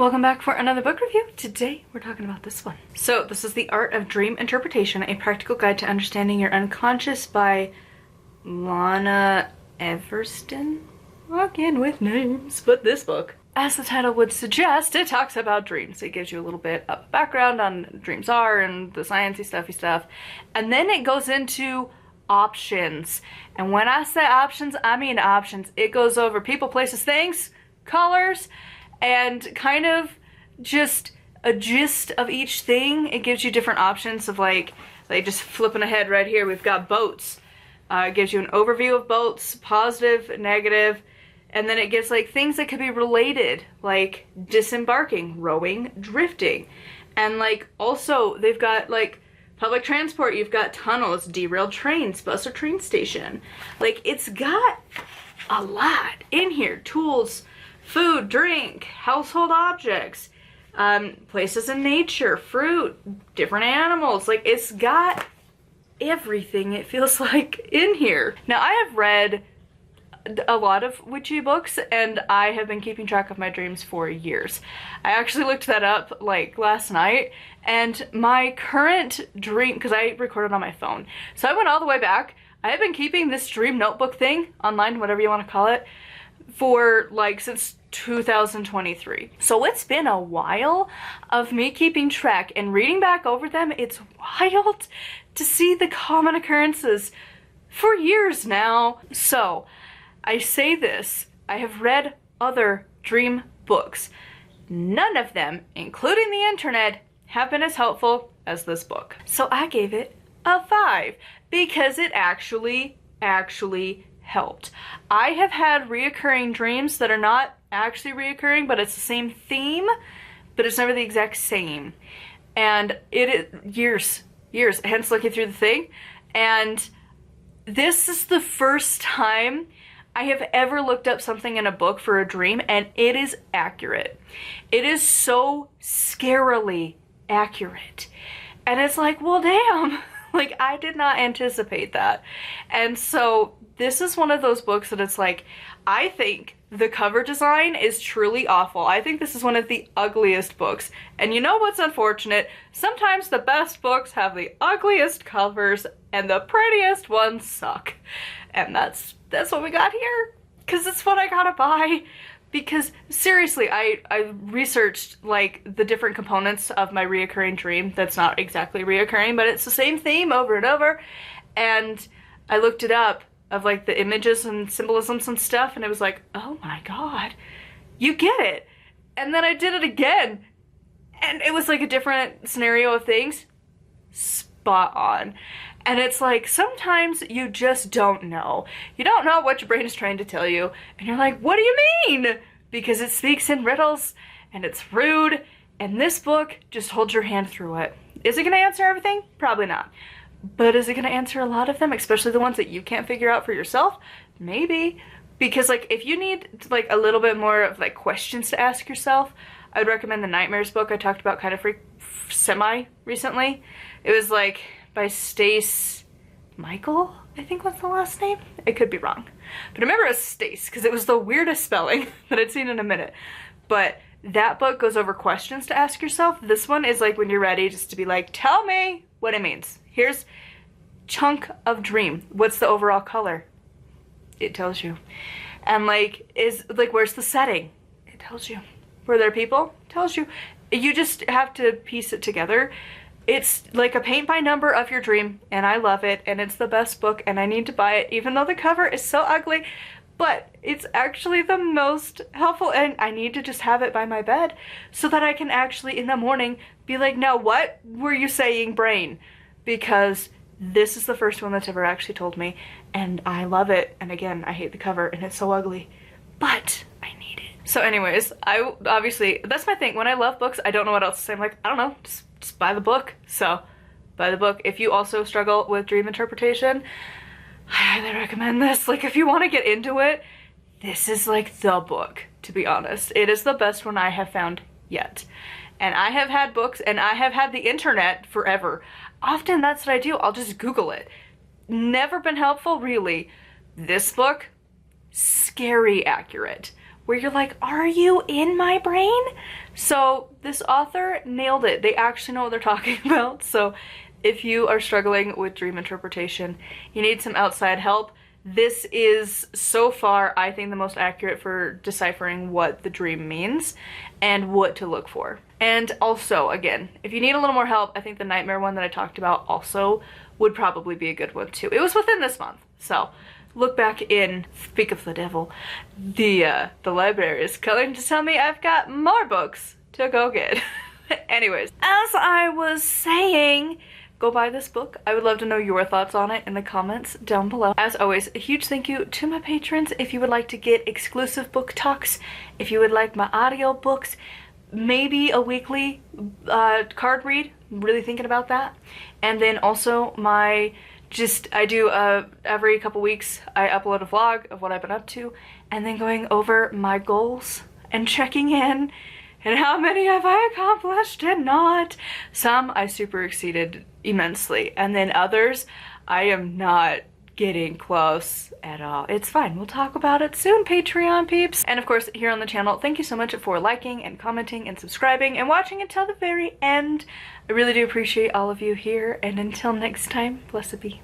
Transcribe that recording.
Welcome back for another book review. Today we're talking about this one. So this is The Art of Dream Interpretation, a practical guide to understanding your unconscious by Lona Eversden. Again with names, but this book, as the title would suggest, it talks about dreams. It gives you a little bit of background on what dreams are and the sciencey stuffy stuff. And then it goes into options. And when I say options, I mean options. It goes over people, places, things, colors, and kind of just a gist of each thing. It gives you different options of like just flipping ahead right here. We've got boats. It gives you an overview of boats, positive, negative, and then it gives like things that could be related, like disembarking, rowing, drifting. And like also they've got like public transport, you've got tunnels, derailed trains, bus or train station. Like it's got a lot in here. Tools, food, drink, household objects, places in nature, fruit, different animals. Like it's got everything, it feels like, in here. Now I have read a lot of witchy books and I have been keeping track of my dreams for years. I actually looked that up like last night, and my current dream, because I recorded on my phone, so I went all the way back. I have been keeping this dream notebook thing online, whatever you want to call it, for like since 2023. So it's been a while of me keeping track and reading back over them. It's wild to see the common occurrences for years now. So I say this, I have read other dream books. None of them, including the internet, have been as helpful as this book. So I gave it a 5 because it actually helped. I have had reoccurring dreams that are not actually reoccurring, but it's the same theme, but it's never the exact same. And it is years, hence looking through the thing. And this is the first time I have ever looked up something in a book for a dream, and it is accurate. It is so scarily accurate. And it's like, well, damn, like I did not anticipate that. And so this is one of those books that it's like, I think the cover design is truly awful. I think this is one of the ugliest books. And you know what's unfortunate? Sometimes the best books have the ugliest covers and the prettiest ones suck. And that's what we got here. Because it's what I gotta buy. Because seriously, I researched like the different components of my reoccurring dream. That's not exactly reoccurring, but it's the same theme over and over. And I looked it up of like the images and symbolisms and stuff, and it was like, oh my god, you get it. And then I did it again, and it was like a different scenario of things. Spot on. And it's like, sometimes you just don't know. You don't know what your brain is trying to tell you, and you're like, what do you mean? Because it speaks in riddles, and it's rude, and this book just holds your hand through it. Is it gonna answer everything? Probably not. But is it going to answer a lot of them, especially the ones that you can't figure out for yourself? Maybe. Because like if you need like a little bit more of like questions to ask yourself, I would recommend the Nightmares book I talked about kind of semi recently. It was like by Stace Michael, I think was the last name. It could be wrong. But I remember it was Stace because it was the weirdest spelling that I'd seen in a minute. But that book goes over questions to ask yourself. This one is like when you're ready just to be like, tell me what it means. Here's chunk of dream. What's the overall color? It tells you. And like, where's the setting? It tells you. Were there people? It tells you. You just have to piece it together. It's like a paint by number of your dream, and I love it, and it's the best book, and I need to buy it, even though the cover is so ugly. But it's actually the most helpful, and I need to just have it by my bed so that I can actually in the morning be like, now what were you saying, brain? Because this is the first one that's ever actually told me, and I love it. And again, I hate the cover and it's so ugly, but I need it. So anyways, I obviously, that's my thing. When I love books, I don't know what else to say. I'm like, I don't know, just buy the book. So buy the book. If you also struggle with dream interpretation, I highly recommend this. Like if you want to get into it, this is like the book, to be honest. It is the best one I have found yet. And I have had books and I have had the internet forever. Often that's what I do. I'll just Google it. Never been helpful, really. This book, scary accurate. where you're like, are you in my brain? So this author nailed it. They actually know what they're talking about. So if you are struggling with dream interpretation, you need some outside help, this is so far, I think, the most accurate for deciphering what the dream means and what to look for. And also, again, if you need a little more help, I think the nightmare one that I talked about also would probably be a good one too. It was within this month, so look back in, speak of the devil, the library is calling to tell me I've got more books to go get. Anyways, as I was saying, go buy this book. I would love to know your thoughts on it in the comments down below. As always, a huge thank you to my patrons. If you would like to get exclusive book talks, if you would like my audio books, maybe a weekly card read, I'm really thinking about that. And then also I do every couple weeks I upload a vlog of what I've been up to, and then going over my goals and checking in and how many have I accomplished and not. Some I super exceeded immensely, and then others I am not getting close at all. It's fine, we'll talk about it soon, Patreon peeps. And of course, here on the channel, thank you so much for liking and commenting and subscribing and watching until the very end. I really do appreciate all of you here, and until next time, blessed be.